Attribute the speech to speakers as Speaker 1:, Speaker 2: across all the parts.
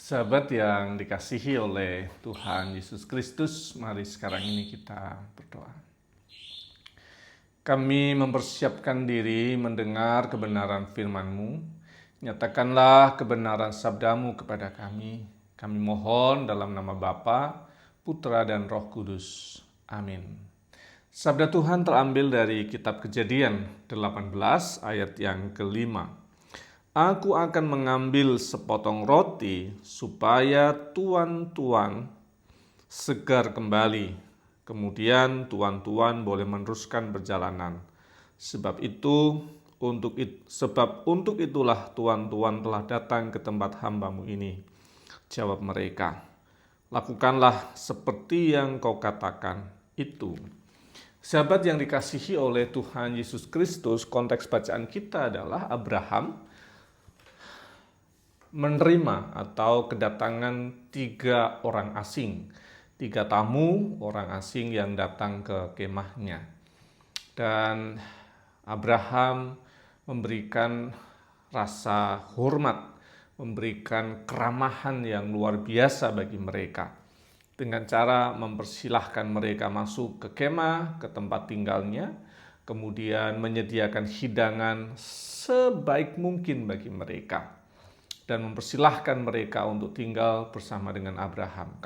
Speaker 1: Sahabat yang dikasihi oleh Tuhan Yesus Kristus, mari sekarang ini kita berdoa. Kami mempersiapkan diri mendengar kebenaran firman-Mu. Nyatakanlah kebenaran sabdamu kepada kami. Kami mohon dalam nama Bapa, Putra, dan Roh Kudus. Amin. Sabda Tuhan terambil dari kitab Kejadian 18 ayat yang kelima. Aku akan mengambil sepotong roti supaya tuan-tuan segar kembali. Kemudian tuan-tuan boleh meneruskan perjalanan. Sebab untuk itulah tuan-tuan telah datang ke tempat hamba-Mu ini. Jawab mereka, lakukanlah seperti yang kau katakan itu. Sahabat yang dikasihi oleh Tuhan Yesus Kristus, konteks bacaan kita adalah Abraham menerima atau kedatangan 3 orang asing, 3 tamu orang asing yang datang ke kemahnya. Dan Abraham memberikan rasa hormat, memberikan keramahan yang luar biasa bagi mereka, dengan cara mempersilahkan mereka masuk ke kemah, ke tempat tinggalnya, kemudian menyediakan hidangan sebaik mungkin bagi mereka, dan mempersilahkan mereka untuk tinggal bersama dengan Abraham.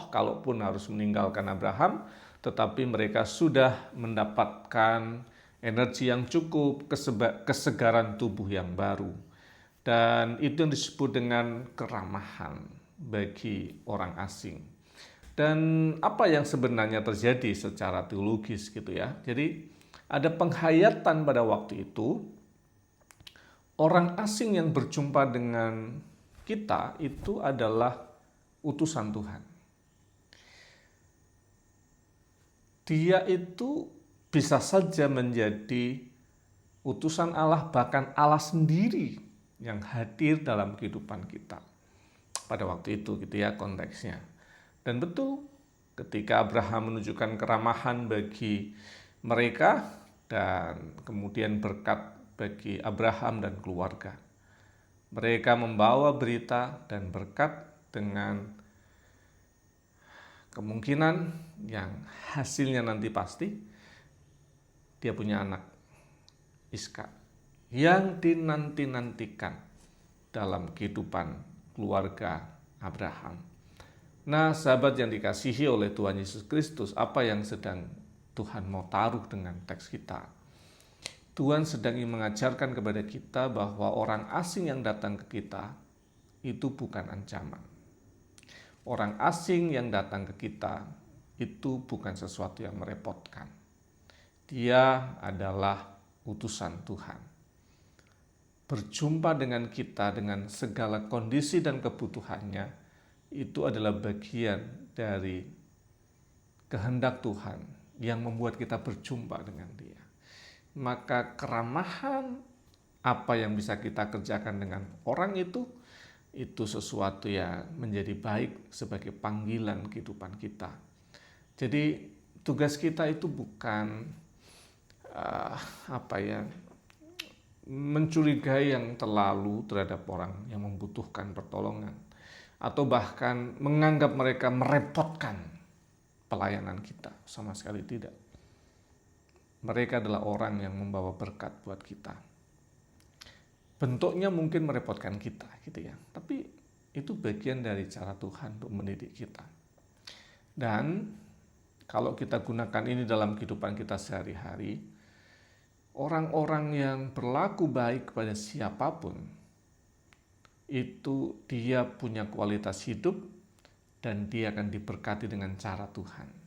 Speaker 1: Kalaupun harus meninggalkan Abraham, tetapi mereka sudah mendapatkan energi yang cukup, kesegaran tubuh yang baru. Dan itu yang disebut dengan keramahan bagi orang asing. Dan apa yang sebenarnya terjadi secara teologis gitu ya. Jadi ada penghayatan pada waktu itu, orang asing yang berjumpa dengan kita itu adalah utusan Tuhan. Dia itu bisa saja menjadi utusan Allah, bahkan Allah sendiri yang hadir dalam kehidupan kita pada waktu itu gitu ya konteksnya. Dan betul ketika Abraham menunjukkan keramahan bagi mereka dan kemudian berkat bagi Abraham dan keluarga. Mereka membawa berita dan berkat dengan kemungkinan yang hasilnya nanti pasti dia punya anak, Ishak, yang dinanti-nantikan dalam kehidupan keluarga Abraham. Nah, sahabat yang dikasihi oleh Tuhan Yesus Kristus, apa yang sedang Tuhan mau taruh dengan teks kita? Tuhan sedang mengajarkan kepada kita bahwa orang asing yang datang ke kita itu bukan ancaman. Orang asing yang datang ke kita itu bukan sesuatu yang merepotkan. Dia adalah utusan Tuhan. Berjumpa dengan kita dengan segala kondisi dan kebutuhannya, itu adalah bagian dari kehendak Tuhan yang membuat kita berjumpa dengan Dia. Maka keramahan apa yang bisa kita kerjakan dengan orang itu sesuatu yang menjadi baik sebagai panggilan kehidupan kita. Jadi tugas kita itu bukan mencurigai yang terlalu terhadap orang yang membutuhkan pertolongan, atau bahkan menganggap mereka merepotkan pelayanan kita. Sama sekali tidak. Mereka adalah orang yang membawa berkat buat kita. Bentuknya mungkin merepotkan kita gitu ya, tapi itu bagian dari cara Tuhan untuk mendidik kita. Dan kalau kita gunakan ini dalam kehidupan kita sehari-hari, orang-orang yang berlaku baik kepada siapapun itu dia punya kualitas hidup dan dia akan diberkati dengan cara Tuhan.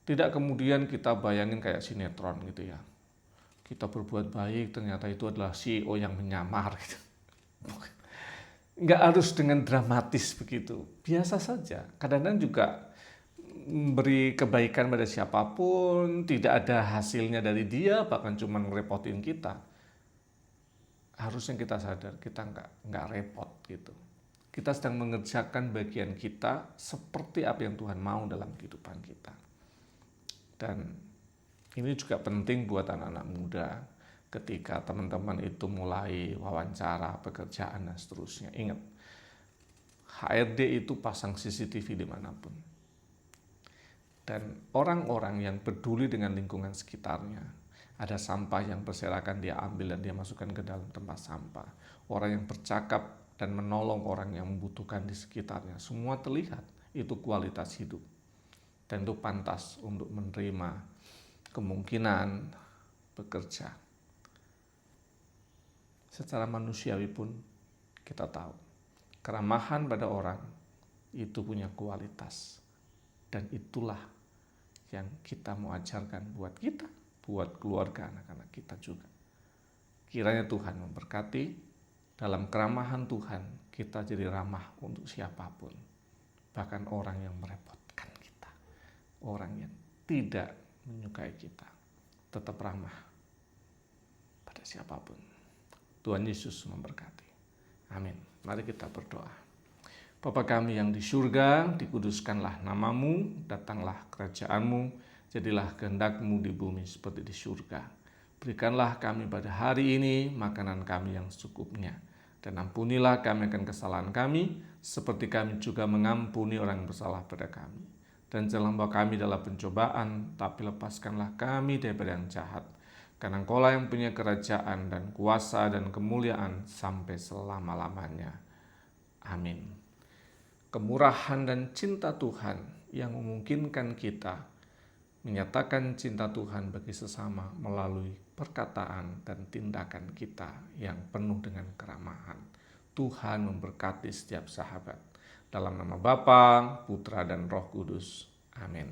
Speaker 1: Tidak kemudian kita bayangin kayak sinetron gitu ya. Kita berbuat baik, ternyata itu adalah CEO yang menyamar gitu. Nggak harus dengan dramatis begitu. Biasa saja. Kadang-kadang juga beri kebaikan pada siapapun, tidak ada hasilnya dari dia, bahkan cuma ngerepotin kita. Harusnya kita sadar, kita nggak repot gitu. Kita sedang mengerjakan bagian kita seperti apa yang Tuhan mau dalam kehidupan kita. Dan ini juga penting buat anak-anak muda ketika teman-teman itu mulai wawancara, pekerjaan, dan seterusnya. Ingat, HRD itu pasang CCTV dimanapun. Dan orang-orang yang peduli dengan lingkungan sekitarnya, ada sampah yang berserakan dia ambil dan dia masukkan ke dalam tempat sampah. Orang yang bercakap dan menolong orang yang membutuhkan di sekitarnya, semua terlihat. Itu kualitas hidup. Dan itu pantas untuk menerima kemungkinan bekerja. Secara manusiawi pun kita tahu, keramahan pada orang itu punya kualitas. Dan itulah yang kita mau ajarkan buat kita, buat keluarga anak-anak kita juga. Kiranya Tuhan memberkati, dalam keramahan Tuhan kita jadi ramah untuk siapapun. Bahkan orang yang merepotkan kita, orang yang tidak menyukai kita, tetap ramah pada siapapun. Tuhan Yesus memberkati. Amin. Mari kita berdoa. Bapa kami yang di surga, dikuduskanlah namamu, datanglah kerajaanmu, jadilah kehendak-Mu di bumi seperti di surga. Berikanlah kami pada hari ini makanan kami yang secukupnya, dan ampunilah kami akan kesalahan kami, seperti kami juga mengampuni orang yang bersalah pada kami. Dan jangan bawa kami dalam pencobaan, tapi lepaskanlah kami daripada yang jahat. Karena Engkaulah yang punya kerajaan dan kuasa dan kemuliaan sampai selama-lamanya. Amin. Kemurahan dan cinta Tuhan yang memungkinkan kita menyatakan cinta Tuhan bagi sesama melalui perkataan dan tindakan kita yang penuh dengan keramahan. Tuhan memberkati setiap sahabat. Dalam nama Bapa, Putra, dan Roh Kudus. Amin.